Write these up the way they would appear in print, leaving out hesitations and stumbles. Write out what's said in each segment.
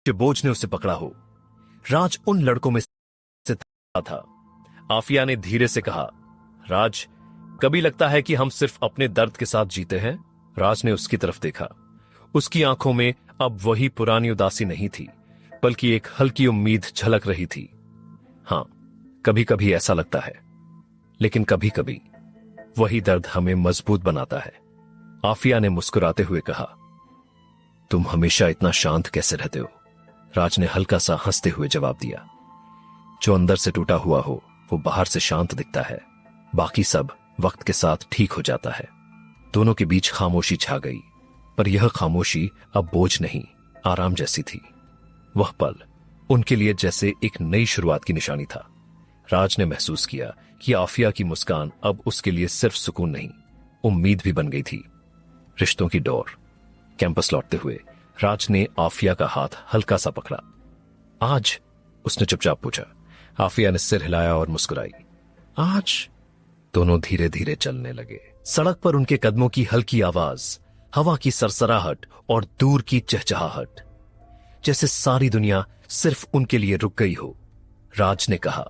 के बोझ ने उसे पकड़ा हो। राज उन लड़कों में से था। आफिया ने धीरे से कहा, राज, कभी लगता है कि हम सिर्फ अपने दर्द के साथ जीते हैं? राज ने उसकी तरफ देखा। उसकी आंखों में अब वही पुरानी उदासी नहीं थी, बल्कि एक हल्की उम्मीद झलक रही थी। हां, कभी कभी ऐसा लगता है, लेकिन कभी कभी वही दर्द हमें मजबूत बनाता है। आफिया ने मुस्कुराते हुए कहा, तुम हमेशा इतना शांत कैसे रहते हो? राज ने हल्का सा हंसते हुए जवाब दिया, जो अंदर से टूटा हुआ हो वो बाहर से शांत दिखता है, बाकी सब वक्त के साथ ठीक हो जाता है। दोनों के बीच खामोशी छा गई, पर यह खामोशी अब बोझ नहीं, आराम जैसी थी। वह पल उनके लिए जैसे एक नई शुरुआत की निशानी था। राज ने महसूस किया कि आफिया की मुस्कान अब उसके लिए सिर्फ सुकून नहीं, उम्मीद भी बन गई थी। रिश्तों की डोर। कैंपस लौटते हुए राज ने आफिया का हाथ हल्का सा पकड़ा। आज? उसने चुपचाप पूछा। आफिया ने सिर हिलाया और मुस्कुराई। आज? दोनों धीरे धीरे चलने लगे। सड़क पर उनके कदमों की हल्की आवाज, हवा की सरसराहट और दूर की चहचहाहट, जैसे सारी दुनिया सिर्फ उनके लिए रुक गई हो। राज ने कहा,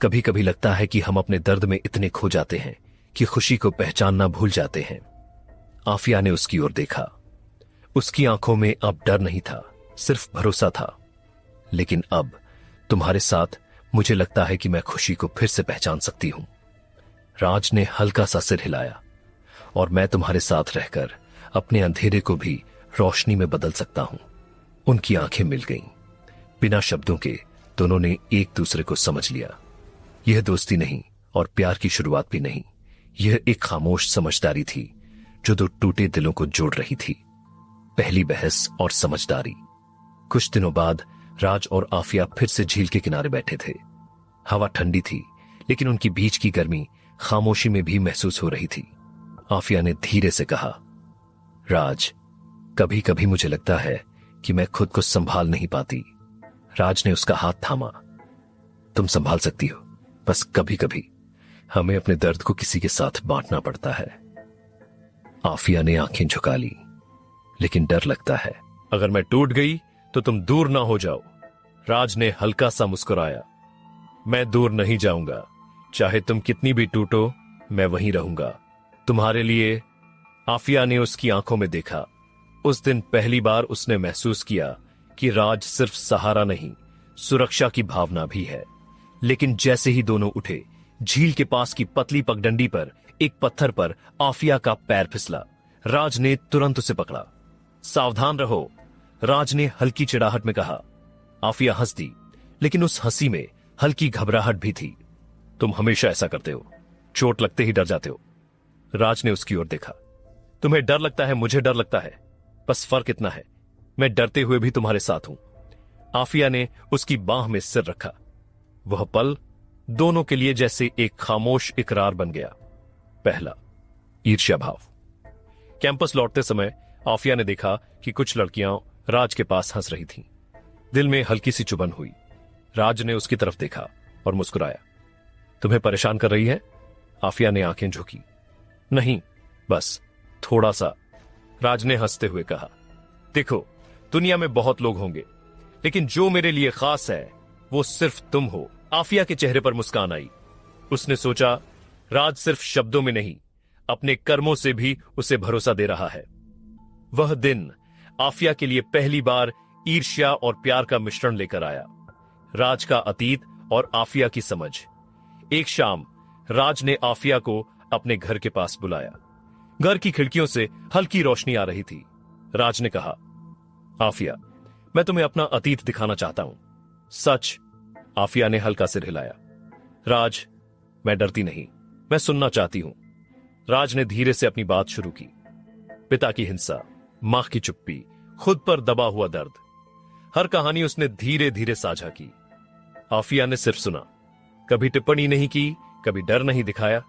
कभी कभी लगता है कि हम अपने दर्द में इतने खो जाते हैं कि खुशी को पहचानना भूल जाते हैं। आफिया ने उसकी ओर देखा। उसकी आंखों में अब डर नहीं था, सिर्फ भरोसा था। लेकिन अब तुम्हारे साथ मुझे लगता है कि मैं खुशी को फिर से पहचान सकती हूं। राज ने हल्का सा सिर हिलाया। और मैं तुम्हारे साथ रहकर अपने अंधेरे को भी रोशनी में बदल सकता हूं। उनकी आंखें मिल गईं। बिना शब्दों के दोनों ने एक दूसरे को समझ लिया। यह दोस्ती नहीं और प्यार की शुरुआत भी नहीं, यह एक खामोश समझदारी थी जो दो टूटे दिलों को जोड़ रही थी। पहली बहस और समझदारी। कुछ दिनों बाद राज और आफिया फिर से झील के किनारे बैठे थे। हवा ठंडी थी, लेकिन उनकी बीच की गर्मी खामोशी में भी महसूस हो रही थी। आफिया ने धीरे से कहा, राज, कभी कभी मुझे लगता है कि मैं खुद को संभाल नहीं पाती। राज ने उसका हाथ थामा। तुम संभाल सकती हो, बस कभी कभी हमें अपने दर्द को किसी के साथ बांटना पड़ता है। आफिया ने आंखें झुका ली। लेकिन डर लगता है, अगर मैं टूट गई तो तुम दूर ना हो जाओ। राज ने हल्का सा मुस्कुराया। मैं दूर नहीं जाऊंगा, चाहे तुम कितनी भी टूटो, मैं वहीं रहूंगा तुम्हारे लिए। आफिया ने उसकी आंखों में देखा। उस दिन पहली बार उसने महसूस किया कि राज सिर्फ सहारा नहीं, सुरक्षा की भावना भी है। लेकिन जैसे ही दोनों उठे, झील के पास की पतली पगडंडी पर एक पत्थर पर आफिया का पैर फिसला। राज ने तुरंत उसे पकड़ा। सावधान रहो, राज ने हल्की चिढ़ाहट में कहा। आफिया हंस दी, लेकिन उस हंसी में हल्की घबराहट भी थी। तुम हमेशा ऐसा करते हो, चोट लगते ही डर जाते हो। राज ने उसकी ओर देखा। तुम्हें डर लगता है, मुझे डर लगता है, बस फर्क इतना है, मैं डरते हुए भी तुम्हारे साथ हूं। आफिया ने उसकी बांह में सिर रखा। वह पल दोनों के लिए जैसे एक खामोश इकरार बन गया। पहला, ईर्ष्या भाव। कैंपस लौटते समय आफिया ने देखा कि कुछ लड़कियां राज के पास हंस रही थीं। दिल में हल्की सी चुभन हुई। राज ने उसकी तरफ देखा और मुस्कुराया। तुम्हें परेशान कर रही है? आफिया ने आंखें झुकी। नहीं, बस थोड़ा सा, राज ने हंसते हुए कहा। देखो, दुनिया में बहुत लोग होंगे, लेकिन जो मेरे लिए खास है वो सिर्फ तुम हो। आफिया के चेहरे पर मुस्कान आई। उसने सोचा, राज सिर्फ शब्दों में नहीं, अपने कर्मों से भी उसे भरोसा दे रहा है। वह दिन आफिया के लिए पहली बार ईर्ष्या और प्यार का मिश्रण लेकर आया। राज का अतीत और आफिया की समझ। एक शाम राज ने आफिया को अपने घर के पास बुलाया। घर की खिड़कियों से हल्की रोशनी आ रही थी। राज ने कहा, आफिया, मैं तुम्हें अपना अतीत दिखाना चाहता हूं। सच? आफिया ने हल्का सिर हिलाया। राज, मैं डरती नहीं, मैं सुनना चाहती हूं। राज ने धीरे से अपनी बात शुरू की। पिता की हिंसा, मां की चुप्पी, खुद पर दबा हुआ दर्द, हर कहानी उसने धीरे धीरे साझा की। आफिया ने सिर्फ सुना, कभी टिप्पणी नहीं की, कभी डर नहीं दिखाया।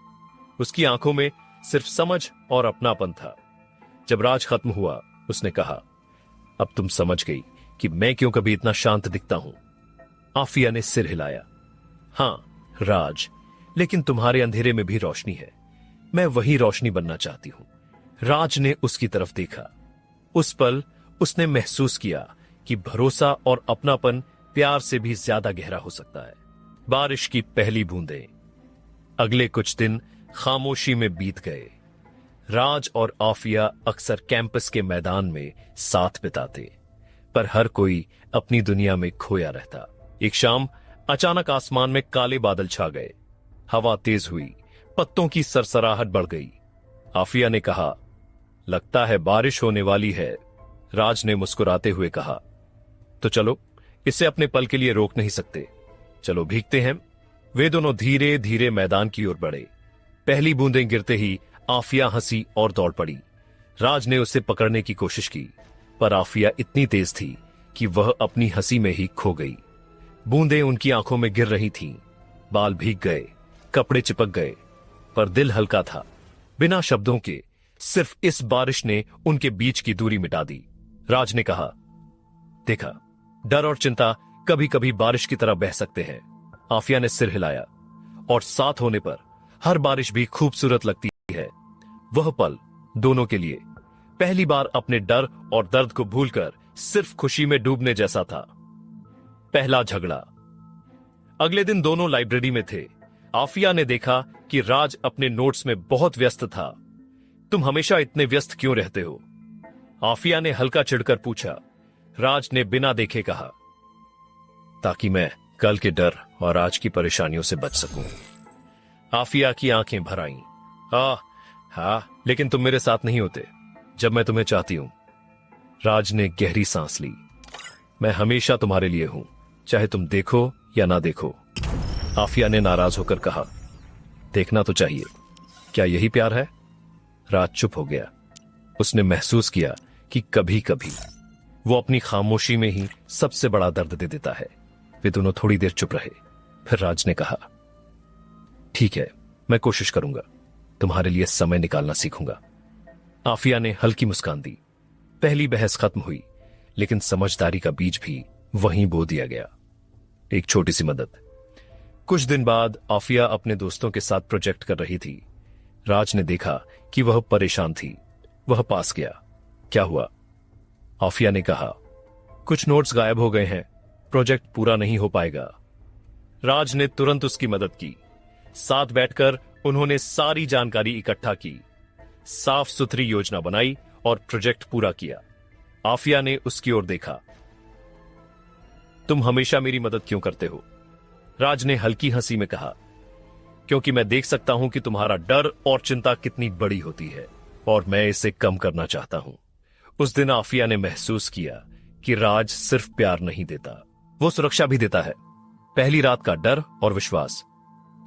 उसकी आंखों में सिर्फ समझ और अपनापन था। जब राज खत्म हुआ, उसने कहा, अब तुम समझ गई कि मैं क्यों कभी इतना शांत दिखता हूं। आफिया ने सिर हिलाया। हां राज, लेकिन तुम्हारे अंधेरे में भी रोशनी है, मैं वही रोशनी बनना चाहती हूं। राज ने उसकी तरफ देखा। उस पल उसने महसूस किया कि भरोसा और अपनापन प्यार से भी ज्यादा गहरा हो सकता है। बारिश की पहली बूंदें। अगले कुछ दिन खामोशी में बीत गए। राज और आफिया अक्सर कैंपस के मैदान में साथ बिताते, पर हर कोई अपनी दुनिया में खोया रहता। एक शाम अचानक आसमान में काले बादल छा गए। हवा तेज हुई, पत्तों की सरसराहट बढ़ गई। आफिया ने कहा, लगता है बारिश होने वाली है। राज ने मुस्कुराते हुए कहा, तो चलो, इसे अपने पल के लिए रोक नहीं सकते, चलो भीगते हैं। वे दोनों धीरे धीरे मैदान की ओर बढ़े। पहली बूंदें गिरते ही आफिया हंसी और दौड़ पड़ी। राज ने उसे पकड़ने की कोशिश की, पर आफिया इतनी तेज थी कि वह अपनी हंसी में ही खो गई। बूंदें उनकी आंखों में गिर रही थीं। बाल भीग गए, कपड़े चिपक गए, पर दिल हल्का था। बिना शब्दों के सिर्फ इस बारिश ने उनके बीच की दूरी मिटा दी। राज ने कहा, देखा, डर और चिंता कभी कभी बारिश की तरह बह सकते हैं। आफिया ने सिर हिलाया, और साथ होने पर हर बारिश भी खूबसूरत लगती है। वह पल दोनों के लिए पहली बार अपने डर और दर्द को भूलकर सिर्फ खुशी में डूबने जैसा था। पहला झगड़ा। अगले दिन दोनों लाइब्रेरी में थे। आफिया ने देखा कि राज अपने नोट्स में बहुत व्यस्त था। तुम हमेशा इतने व्यस्त क्यों रहते हो? आफिया ने हल्का चिढ़कर पूछा। राज ने बिना देखे कहा, ताकि मैं कल के डर और आज की परेशानियों से बच सकूं। आफिया की आंखें भर आईं। हाँ, लेकिन तुम मेरे साथ नहीं होते जब मैं तुम्हें चाहती हूं। राज ने गहरी सांस ली। मैं हमेशा तुम्हारे लिए हूं, चाहे तुम देखो या ना देखो। आफिया ने नाराज होकर कहा, देखना तो चाहिए, क्या यही प्यार है? राज चुप हो गया। उसने महसूस किया कि कभी कभी वो अपनी खामोशी में ही सबसे बड़ा दर्द दे देता है। वे दोनों थोड़ी देर चुप रहे। फिर राज ने कहा, ठीक है, मैं कोशिश करूंगा, तुम्हारे लिए समय निकालना सीखूंगा। आफिया ने हल्की मुस्कान दी। पहली बहस खत्म हुई, लेकिन समझदारी का बीज भी वहीं बो दिया गया। एक छोटी सी मदद। कुछ दिन बाद आफिया अपने दोस्तों के साथ प्रोजेक्ट कर रही थी। राज ने देखा कि वह परेशान थी। वह पास गया। क्या हुआ? आफिया ने कहा, कुछ नोट्स गायब हो गए हैं, प्रोजेक्ट पूरा नहीं हो पाएगा। राज ने तुरंत उसकी मदद की। साथ बैठकर उन्होंने सारी जानकारी इकट्ठा की, साफ सुथरी योजना बनाई और प्रोजेक्ट पूरा किया। आफिया ने उसकी ओर देखा। तुम हमेशा मेरी मदद क्यों करते हो? राज ने हल्की हंसी में कहा, क्योंकि मैं देख सकता हूं कि तुम्हारा डर और चिंता कितनी बड़ी होती है, और मैं इसे कम करना चाहता हूं। उस दिन आफिया ने महसूस किया कि राज सिर्फ प्यार नहीं देता, वो सुरक्षा भी देता है। पहली रात का डर और विश्वास।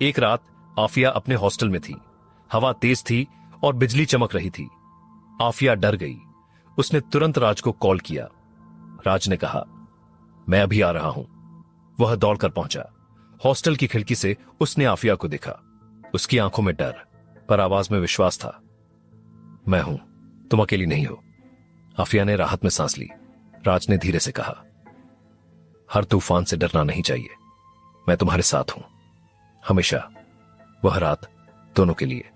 एक रात आफिया अपने हॉस्टल में थी। हवा तेज थी और बिजली चमक रही थी। आफिया डर गई। उसने तुरंत राज को कॉल किया। राज ने कहा, मैं अभी आ रहा हूं। वह दौड़कर पहुंचा। हॉस्टल की खिड़की से उसने आफिया को देखा। उसकी आंखों में डर, पर आवाज में विश्वास था। मैं हूं, तुम अकेली नहीं हो। आफिया ने राहत में सांस ली। राज ने धीरे से कहा, हर तूफान से डरना नहीं चाहिए, मैं तुम्हारे साथ हूं, हमेशा। वह रात दोनों के लिए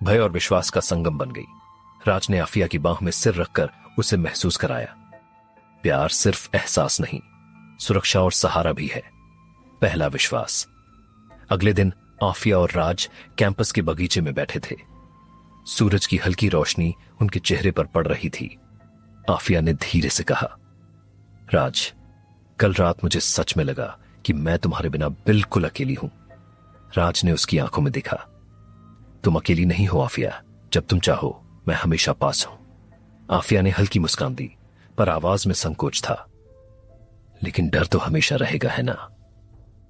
भय और विश्वास का संगम बन गई। राज ने आफिया की बाह में सिर रखकर उसे महसूस कराया, प्यार सिर्फ एहसास नहीं, सुरक्षा और सहारा भी है। पहला विश्वास। अगले दिन आफिया और राज कैंपस के बगीचे में बैठे थे। सूरज की हल्की रोशनी उनके चेहरे पर पड़ रही थी। आफिया ने धीरे से कहा, राज, कल रात मुझे सच में लगा कि मैं तुम्हारे बिना बिल्कुल अकेली हूं। राज ने उसकी आंखों में देखा। तुम अकेली नहीं हो आफिया, जब तुम चाहो मैं हमेशा पास हूं। आफिया ने हल्की मुस्कान दी, पर आवाज में संकोच था। लेकिन डर तो हमेशा रहेगा, है ना?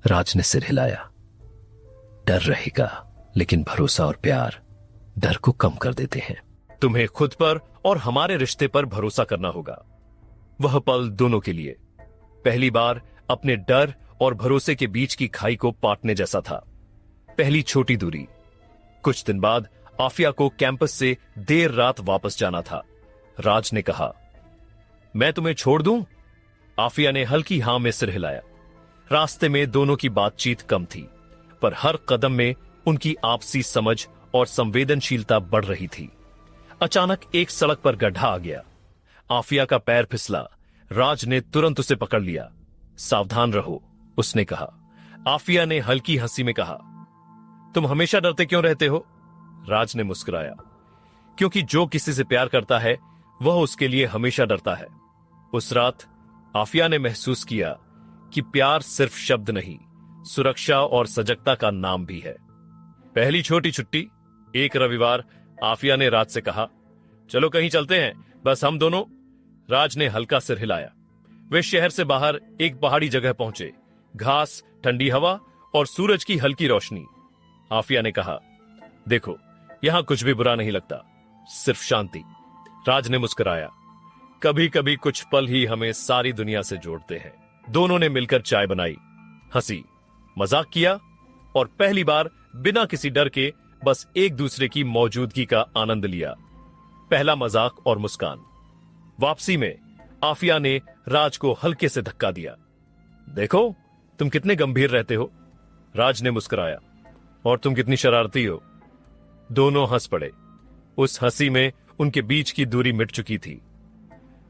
राज ने सिर हिलाया। डर रहेगा, लेकिन भरोसा और प्यार डर को कम कर देते हैं। तुम्हें खुद पर और हमारे रिश्ते पर भरोसा करना होगा। वह पल दोनों के लिए पहली बार अपने डर और भरोसे के बीच की खाई को पाटने जैसा था। पहली छोटी दूरी। कुछ दिन बाद आफिया को कैंपस से देर रात वापस जाना था। राज ने कहा, मैं तुम्हें छोड़ दूं? आफिया ने हल्की हां में सिर हिलाया। रास्ते में दोनों की बातचीत कम थी, पर हर कदम में उनकी आपसी समझ और संवेदनशीलता बढ़ रही थी। अचानक एक सड़क पर गड्ढा आ गया। आफिया का पैर फिसला। राज ने तुरंत उसे पकड़ लिया। सावधान रहो, उसने कहा। आफिया ने हल्की हंसी में कहा, तुम हमेशा डरते क्यों रहते हो? राज ने मुस्कुराया, क्योंकि जो किसी से प्यार करता है वह उसके लिए हमेशा डरता है। उस रात आफिया ने महसूस किया कि प्यार सिर्फ शब्द नहीं, सुरक्षा और सजगता का नाम भी है। पहली छोटी छुट्टी। एक रविवार आफिया ने राज से कहा, चलो कहीं चलते हैं, बस हम दोनों। राज ने हल्का सिर हिलाया। वे शहर से बाहर एक पहाड़ी जगह पहुंचे। घास, ठंडी हवा और सूरज की हल्की रोशनी। आफिया ने कहा, देखो, यहां कुछ भी बुरा नहीं लगता, सिर्फ शांति। राज ने मुस्कुराया, कभी कभी कुछ पल ही हमें सारी दुनिया से जोड़ते हैं। दोनों ने मिलकर चाय बनाई, हंसी, मजाक किया और पहली बार बिना किसी डर के बस एक दूसरे की मौजूदगी का आनंद लिया। पहला मजाक और मुस्कान। वापसी में आफिया ने राज को हल्के से धक्का दिया। देखो, तुम कितने गंभीर रहते हो। राज ने मुस्कुराया, और तुम कितनी शरारती हो। दोनों हंस पड़े। उस हंसी में उनके बीच की दूरी मिट चुकी थी।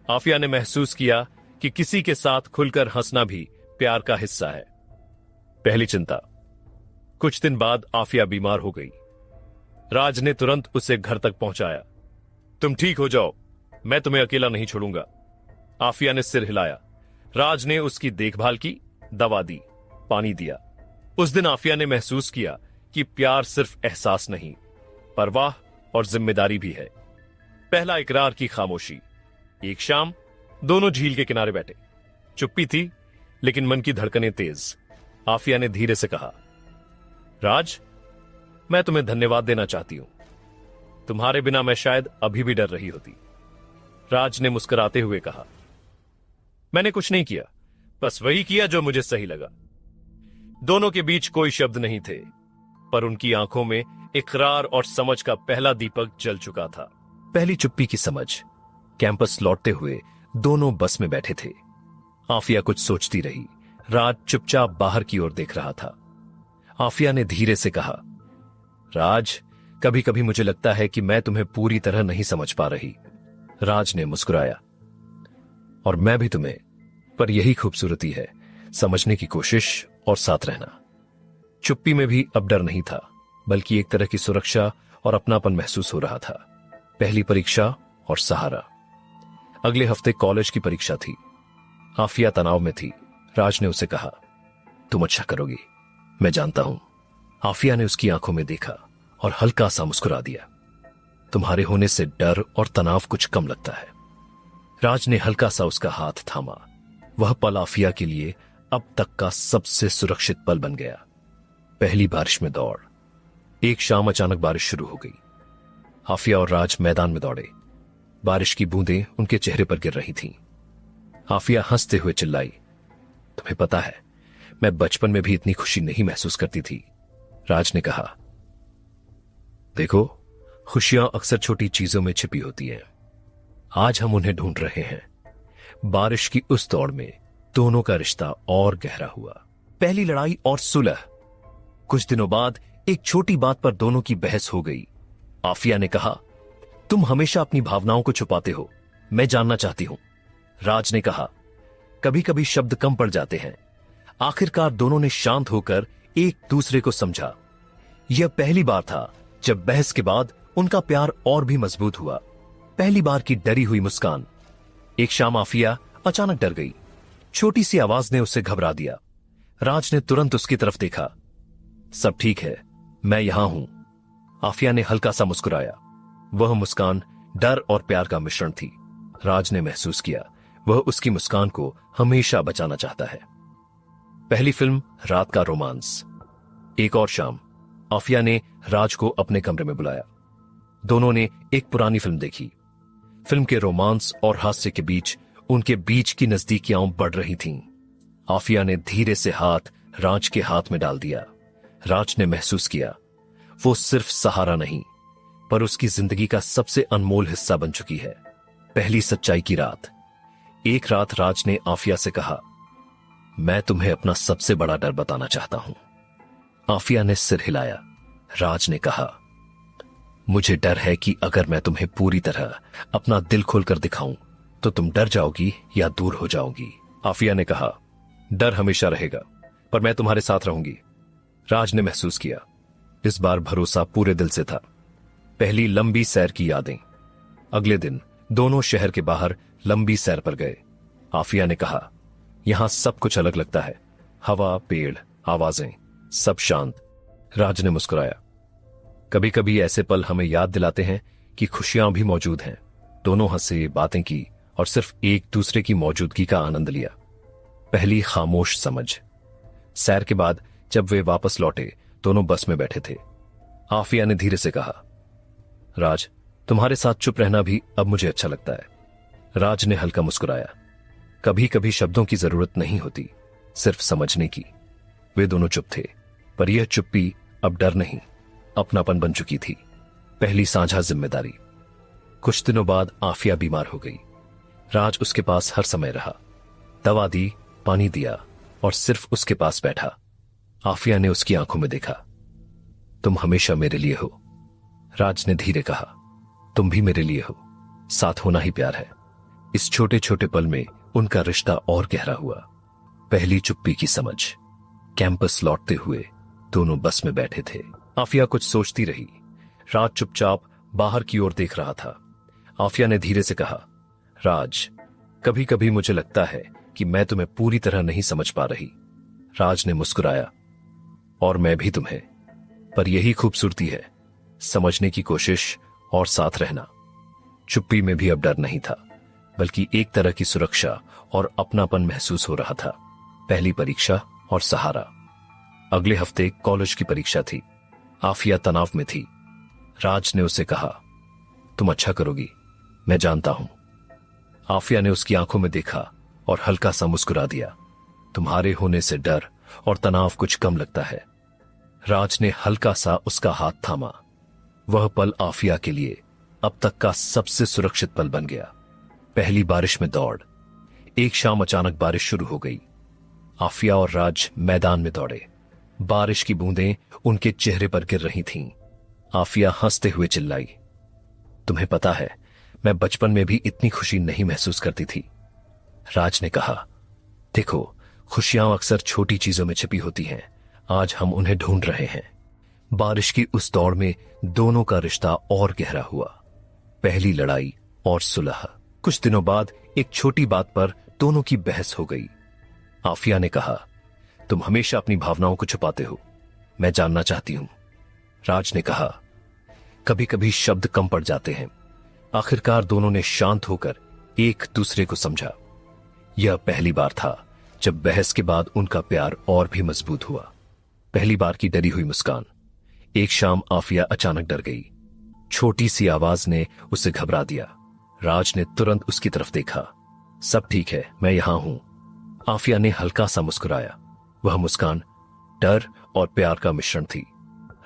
आफिया ने महसूस किया कि किसी के साथ खुलकर हंसना भी प्यार का हिस्सा है। पहली चिंता। कुछ दिन बाद आफिया बीमार हो गई। राज ने तुरंत उसे घर तक पहुंचाया। तुम ठीक हो जाओ, मैं तुम्हें अकेला नहीं छोड़ूंगा। आफिया ने सिर हिलाया। राज ने उसकी देखभाल की, दवा दी, पानी दिया। उस दिन आफिया ने महसूस किया कि प्यार सिर्फ एहसास नहीं, परवाह और जिम्मेदारी भी है। पहला इकरार की खामोशी। एक शाम दोनों झील के किनारे बैठे। चुप्पी थी, लेकिन मन की धड़कनें तेज। आफिया ने धीरे से कहा, राज, मैं तुम्हें धन्यवाद देना चाहती हूं। तुम्हारे बिना मैं शायद अभी भी डर रही होती। राज ने मुस्कुराते हुए कहा, मैंने कुछ नहीं किया, बस वही किया जो मुझे सही लगा। दोनों के बीच कोई शब्द नहीं थे, पर उनकी आंखों में इकरार और समझ का पहला दीपक जल चुका था। पहली चुप्पी की समझ। कैंपस लौटते हुए दोनों बस में बैठे थे। आफिया कुछ सोचती रही। राज चुपचाप बाहर की ओर देख रहा था। आफिया ने धीरे से कहा, राज, कभी कभी मुझे लगता है कि मैं तुम्हें पूरी तरह नहीं समझ पा रही। राज ने मुस्कुराया, और मैं भी तुम्हें, पर यही खूबसूरती है, समझने की कोशिश और साथ रहना। चुप्पी में भी अब डर नहीं था, बल्कि एक तरह की सुरक्षा और अपनापन महसूस हो रहा था। पहली परीक्षा और सहारा। अगले हफ्ते कॉलेज की परीक्षा थी। आफिया तनाव में थी। राज ने उसे कहा, तुम अच्छा करोगी, मैं जानता हूं। आफिया ने उसकी आंखों में देखा और हल्का सा मुस्कुरा दिया। तुम्हारे होने से डर और तनाव कुछ कम लगता है। राज ने हल्का सा उसका हाथ थामा। वह पल आफिया के लिए अब तक का सबसे सुरक्षित पल बन गया। पहली बारिश में दौड़। एक शाम अचानक बारिश शुरू हो गई। आफिया और राज मैदान में दौड़े। बारिश की बूंदें उनके चेहरे पर गिर रही थीं। आफिया हंसते हुए चिल्लाई, तुम्हें पता है, मैं बचपन में भी इतनी खुशी नहीं महसूस करती थी। राज ने कहा, देखो, खुशियां अक्सर छोटी चीजों में छिपी होती हैं। आज हम उन्हें ढूंढ रहे हैं। बारिश की उस दौड़ में दोनों का रिश्ता और गहरा हुआ। पहली लड़ाई और सुलह। कुछ दिनों बाद एक छोटी बात पर दोनों की बहस हो गई। आफिया ने कहा, तुम हमेशा अपनी भावनाओं को छुपाते हो, मैं जानना चाहती हूं। राज ने कहा, कभी कभी शब्द कम पड़ जाते हैं। आखिरकार दोनों ने शांत होकर एक दूसरे को समझा। यह पहली बार था जब बहस के बाद उनका प्यार और भी मजबूत हुआ। पहली बार की डरी हुई मुस्कान। एक शाम आफिया अचानक डर गई। छोटी सी आवाज ने उसे घबरा दिया। राज ने तुरंत उसकी तरफ देखा। सब ठीक है, मैं यहां हूं। आफिया ने हल्का सा मुस्कुराया। वह मुस्कान डर और प्यार का मिश्रण थी। राज ने महसूस किया वह उसकी मुस्कान को हमेशा बचाना चाहता है। पहली फिल्म रात का रोमांस। एक और शाम आफिया ने राज को अपने कमरे में बुलाया। दोनों ने एक पुरानी फिल्म देखी। फिल्म के रोमांस और हास्य के बीच उनके बीच की नजदीकियां बढ़ रही थीं। आफिया ने धीरे से हाथ राज के हाथ में डाल दिया। राज ने महसूस किया वो सिर्फ सहारा नहीं, पर उसकी जिंदगी का सबसे अनमोल हिस्सा बन चुकी है। पहली सच्चाई की रात। एक रात राज ने आफिया से कहा, मैं तुम्हें अपना सबसे बड़ा डर बताना चाहता हूं। आफिया ने सिर हिलाया। राज ने कहा, मुझे डर है कि अगर मैं तुम्हें पूरी तरह अपना दिल खोलकर दिखाऊं तो तुम डर जाओगी या दूर हो जाओगी। आफिया ने कहा, डर हमेशा रहेगा, पर मैं तुम्हारे साथ रहूंगी। राज ने महसूस किया, इस बार भरोसा पूरे दिल से था। पहली लंबी सैर की यादें। अगले दिन दोनों शहर के बाहर लंबी सैर पर गए। आफिया ने कहा, यहां सब कुछ अलग लगता है, हवा, पेड़, आवाजें, सब शांत। राज ने मुस्कुराया। कभी कभी ऐसे पल हमें याद दिलाते हैं कि खुशियां भी मौजूद हैं। दोनों हंसे, बातें की और सिर्फ एक दूसरे की मौजूदगी का आनंद लिया। पहली खामोश समझ। सैर के बाद जब वे वापस लौटे, दोनों बस में बैठे थे। आफिया ने धीरे से कहा, राज, तुम्हारे साथ चुप रहना भी अब मुझे अच्छा लगता है। राज ने हल्का मुस्कुराया। कभी कभी शब्दों की जरूरत नहीं होती, सिर्फ समझने की। वे दोनों चुप थे, पर यह चुप्पी अब डर नहीं, अपनापन बन चुकी थी। पहली साझा जिम्मेदारी। कुछ दिनों बाद आफिया बीमार हो गई। राज उसके पास हर समय रहा, दवा दी, पानी दिया और सिर्फ उसके पास बैठा। आफिया ने उसकी आंखों में देखा। तुम हमेशा मेरे लिए हो। राज ने धीरे कहा, तुम भी मेरे लिए हो। साथ होना ही प्यार है। इस छोटे छोटे पल में उनका रिश्ता और गहरा हुआ। पहली चुप्पी की समझ। कैंपस लौटते हुए दोनों बस में बैठे थे। आफिया कुछ सोचती रही। राज चुपचाप बाहर की ओर देख रहा था। आफिया ने धीरे से कहा, राज, कभी कभी मुझे लगता है कि मैं तुम्हें पूरी तरह नहीं समझ पा रही। राज ने मुस्कुराया, और मैं भी तुम्हें। पर यही खूबसूरती है, समझने की कोशिश और साथ रहना। चुप्पी में भी अब डर नहीं था, बल्कि एक तरह की सुरक्षा और अपनापन महसूस हो रहा था। पहली परीक्षा और सहारा। अगले हफ्ते कॉलेज की परीक्षा थी। आफिया तनाव में थी। राज ने उसे कहा, तुम अच्छा करोगी, मैं जानता हूं। आफिया ने उसकी आंखों में देखा और हल्का सा मुस्कुरा दिया। तुम्हारे होने से डर और तनाव कुछ कम लगता है। राज ने हल्का सा उसका हाथ थामा। वह पल आफिया के लिए अब तक का सबसे सुरक्षित पल बन गया। पहली बारिश में दौड़। एक शाम अचानक बारिश शुरू हो गई। आफिया और राज मैदान में दौड़े। बारिश की बूंदें उनके चेहरे पर गिर रही थीं। आफिया हंसते हुए चिल्लाई, तुम्हें पता है, मैं बचपन में भी इतनी खुशी नहीं महसूस करती थी। राज ने कहा, देखो, खुशियां अक्सर छोटी चीजों में छिपी होती हैं। आज हम उन्हें ढूंढ रहे हैं। बारिश की उस दौड़ में दोनों का रिश्ता और गहरा हुआ। पहली लड़ाई और सुलह। कुछ दिनों बाद एक छोटी बात पर दोनों की बहस हो गई। आफिया ने कहा, तुम हमेशा अपनी भावनाओं को छुपाते हो, मैं जानना चाहती हूं। राज ने कहा, कभी कभी शब्द कम पड़ जाते हैं। आखिरकार दोनों ने शांत होकर एक दूसरे को समझा। यह पहली बार था जब बहस के बाद उनका प्यार और भी मजबूत हुआ। पहली बार की डरी हुई मुस्कान। एक शाम आफिया अचानक डर गई। छोटी सी आवाज ने उसे घबरा दिया। राज ने तुरंत उसकी तरफ देखा। सब ठीक है, मैं यहां हूं। आफिया ने हल्का सा मुस्कुराया। वह मुस्कान डर और प्यार का मिश्रण थी।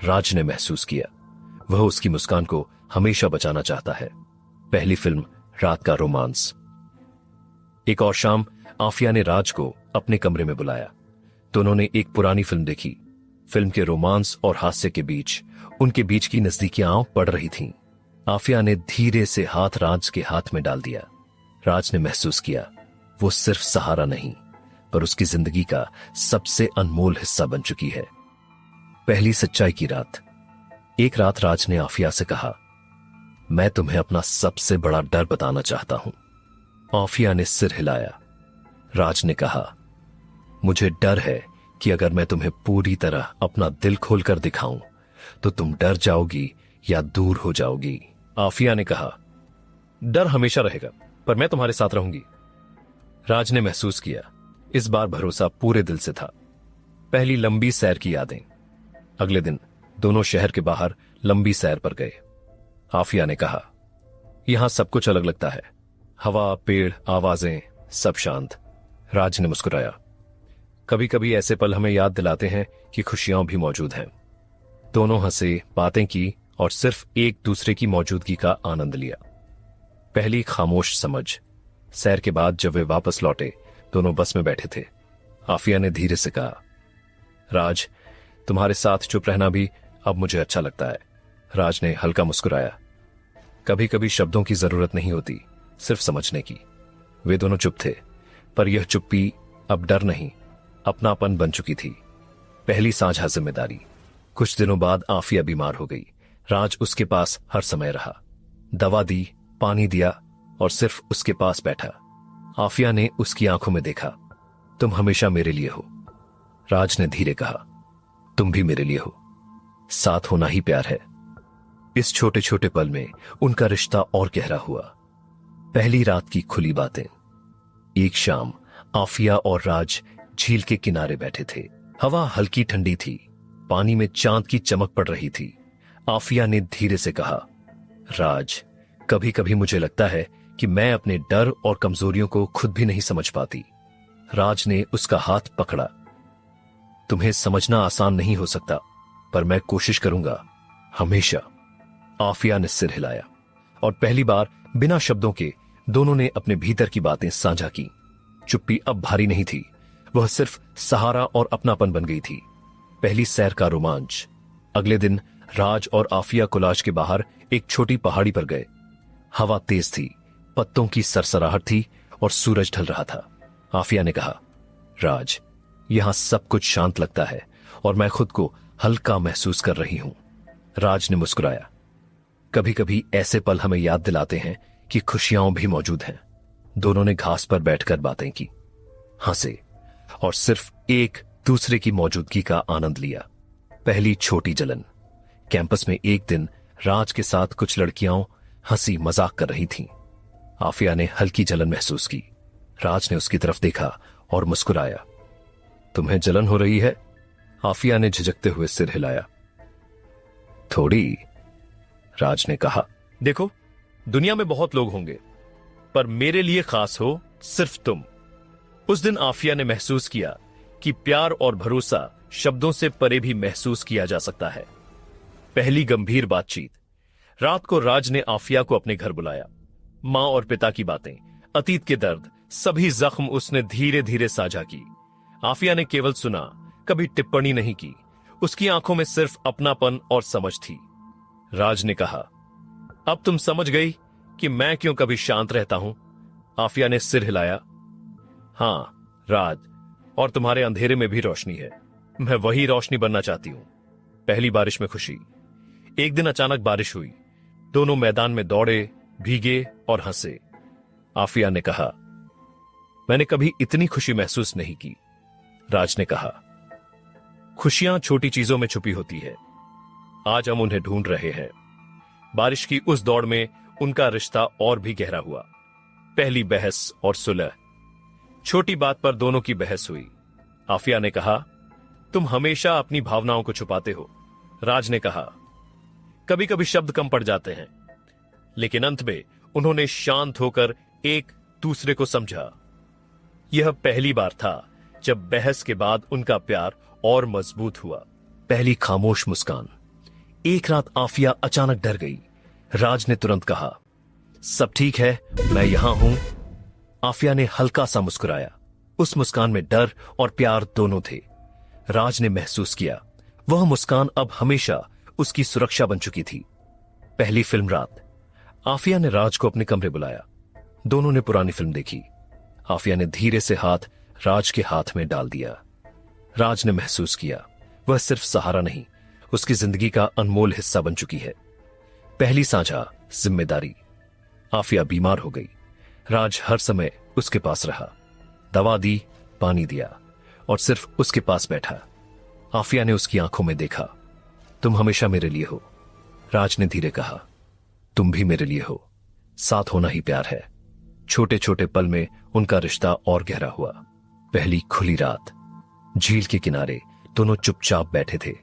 राज ने महसूस किया, वह उसकी मुस्कान को हमेशा बचाना चाहता है। पहली फिल्म, रात का रोमांस। एक और शाम आफिया ने राज को अपने कमरे में बुलाया। दोनों ने एक पुरानी फिल्म देखी। फिल्म के रोमांस और हास्य के बीच उनके बीच की नजदीकियां बढ़ रही थीं। आफिया ने धीरे से हाथ राज के हाथ में डाल दिया। राज ने महसूस किया, वो सिर्फ सहारा नहीं, पर उसकी जिंदगी का सबसे अनमोल हिस्सा बन चुकी है। पहली सच्चाई की रात। एक रात राज ने आफिया से कहा, मैं तुम्हें अपना सबसे बड़ा डर बताना चाहता हूं। आफिया ने सिर हिलाया। राज ने कहा, मुझे डर है कि अगर मैं तुम्हें पूरी तरह अपना दिल खोलकर दिखाऊं तो तुम डर जाओगी या दूर हो जाओगी। आफिया ने कहा, डर हमेशा रहेगा, पर मैं तुम्हारे साथ रहूंगी। राज ने महसूस किया, इस बार भरोसा पूरे दिल से था। पहली लंबी सैर की यादें। अगले दिन दोनों शहर के बाहर लंबी सैर पर गए। आफिया ने कहा, यहां सब कुछ अलग लगता है, हवा, पेड़, आवाजें, सब शांत। राज ने मुस्कुराया। कभी कभी ऐसे पल हमें याद दिलाते हैं कि खुशियां भी मौजूद हैं। दोनों हंसे, बातें की और सिर्फ एक दूसरे की मौजूदगी का आनंद लिया। पहली खामोश समझ। सैर के बाद जब वे वापस लौटे, दोनों बस में बैठे थे। आफिया ने धीरे से कहा, राज, तुम्हारे साथ चुप रहना भी अब मुझे अच्छा लगता है। राज ने हल्का मुस्कुराया। कभी कभी शब्दों की जरूरत नहीं होती, सिर्फ समझने की। वे दोनों चुप थे, पर यह चुप्पी अब डर नहीं, अपनापन बन चुकी थी। पहली साझा जिम्मेदारी। कुछ दिनों बाद आफिया बीमार हो गई। राज उसके पास हर समय रहा, दवा दी, पानी दिया और सिर्फ उसके पास बैठा। आफिया ने उसकी आंखों में देखा। तुम हमेशा मेरे लिए हो। राज ने धीरे कहा, तुम भी मेरे लिए हो। साथ होना ही प्यार है। इस छोटे छोटे पल में उनका रिश्ता और गहरा हुआ। पहली रात की खुली बातें। एक शाम आफिया और राज झील के किनारे बैठे थे। हवा हल्की ठंडी थी, पानी में चांद की चमक पड़ रही थी। आफिया ने धीरे से कहा, राज, कभी कभी मुझे लगता है कि मैं अपने डर और कमजोरियों को खुद भी नहीं समझ पाती। राज ने उसका हाथ पकड़ा। तुम्हें समझना आसान नहीं हो सकता, पर मैं कोशिश करूंगा, हमेशा। आफिया ने सिर हिलाया और पहली बार बिना शब्दों के दोनों ने अपने भीतर की बातें साझा की। चुप्पी अब भारी नहीं थी, वह सिर्फ सहारा और अपनापन बन गई थी। पहली सैर का रोमांच। अगले दिन राज और आफिया कोलाज के बाहर एक छोटी पहाड़ी पर गए। हवा तेज थी, पत्तों की सरसराहट थी और सूरज ढल रहा था। आफिया ने कहा, राज, यहां सब कुछ शांत लगता है और मैं खुद को हल्का महसूस कर रही हूं। राज ने मुस्कुराया। कभी कभी ऐसे पल हमें याद दिलाते हैं कि खुशियां भी मौजूद हैं। दोनों ने घास पर बैठकर बातें की, हंसे और सिर्फ एक दूसरे की मौजूदगी का आनंद लिया। पहली छोटी जलन। कैंपस में एक दिन राज के साथ कुछ लड़कियां हंसी मजाक कर रही थीं। आफिया ने हल्की जलन महसूस की। राज ने उसकी तरफ देखा और मुस्कुराया। तुम्हें जलन हो रही है? आफिया ने झिझकते हुए सिर हिलाया। थोड़ी, राज ने कहा। देखो, दुनिया में बहुत लोग होंगे, पर मेरे लिए खास हो सिर्फ तुम। उस दिन आफिया ने महसूस किया कि प्यार और भरोसा शब्दों से परे भी महसूस किया जा सकता है। पहली गंभीर बातचीत। रात को राज ने आफिया को अपने घर बुलाया। मां और पिता की बातें, अतीत के दर्द, सभी जख्म उसने धीरे धीरे साझा की। आफिया ने केवल सुना, कभी टिप्पणी नहीं की। उसकी आंखों में सिर्फ अपनापन और समझ थी। राज ने कहा, अब तुम समझ गई कि मैं क्यों कभी शांत रहता हूं? आफिया ने सिर हिलाया। हां राज, और तुम्हारे अंधेरे में भी रोशनी है। मैं वही रोशनी बनना चाहती हूं। पहली बारिश में खुशी। एक दिन अचानक बारिश हुई। दोनों मैदान में दौड़े, भीगे और हंसे। आफिया ने कहा, मैंने कभी इतनी खुशी महसूस नहीं की। राज ने कहा, खुशियां छोटी चीजों में छुपी होती है। आज हम उन्हें ढूंढ रहे हैं। बारिश की उस दौड़ में उनका रिश्ता और भी गहरा हुआ। पहली बहस और सुलह। छोटी बात पर दोनों की बहस हुई। आफिया ने कहा, तुम हमेशा अपनी भावनाओं को छुपाते हो। राज ने कहा, कभी कभी शब्द कम पड़ जाते हैं। लेकिन अंत में उन्होंने शांत होकर एक दूसरे को समझा। यह पहली बार था जब बहस के बाद उनका प्यार और मजबूत हुआ। पहली खामोश मुस्कान। एक रात आफिया अचानक डर गई। राज ने तुरंत कहा, सब ठीक है, मैं यहां हूं। आफिया ने हल्का सा मुस्कुराया। उस मुस्कान में डर और प्यार दोनों थे। राज ने महसूस किया, वह मुस्कान अब हमेशा उसकी सुरक्षा बन चुकी थी। पहली फिल्म रात। आफिया ने राज को अपने कमरे बुलाया। दोनों ने पुरानी फिल्म देखी। आफिया ने धीरे से हाथ राज के हाथ में डाल दिया। राज ने महसूस किया, वह सिर्फ सहारा नहीं, उसकी जिंदगी का अनमोल हिस्सा बन चुकी है। पहली साझा जिम्मेदारी। आफिया बीमार हो गई। राज हर समय उसके पास रहा, दवा दी, पानी दिया और सिर्फ उसके पास बैठा। आफिया ने उसकी आंखों में देखा। तुम हमेशा मेरे लिए हो। राज ने धीरे कहा, तुम भी मेरे लिए हो। साथ होना ही प्यार है। छोटे छोटे पल में उनका रिश्ता और गहरा हुआ। पहली खुली रात। झील के किनारे दोनों चुपचाप बैठे थे।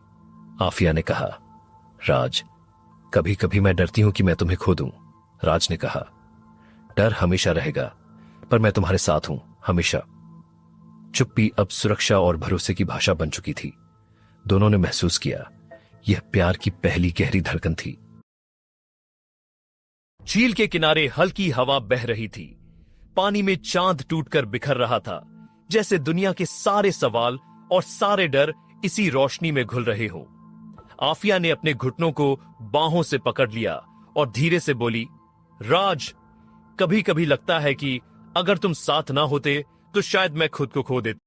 आफिया ने कहा, राज, कभी कभी मैं डरती हूं कि मैं तुम्हें खो दूं। राज ने कहा, डर हमेशा रहेगा, पर मैं तुम्हारे साथ हूं, हमेशा। चुप्पी अब सुरक्षा और भरोसे की भाषा बन चुकी थी। दोनों ने महसूस किया, यह प्यार की पहली गहरी धड़कन थी। झील के किनारे हल्की हवा बह रही थी। पानी में चांद टूटकर बिखर रहा था, जैसे दुनिया के सारे सवाल और सारे डर इसी रोशनी में घुल रहे हों। आफिया ने अपने घुटनों को बाहों से पकड़ लिया और धीरे से बोली, राज, कभी कभी लगता है कि अगर तुम साथ ना होते तो शायद मैं खुद को खो देता।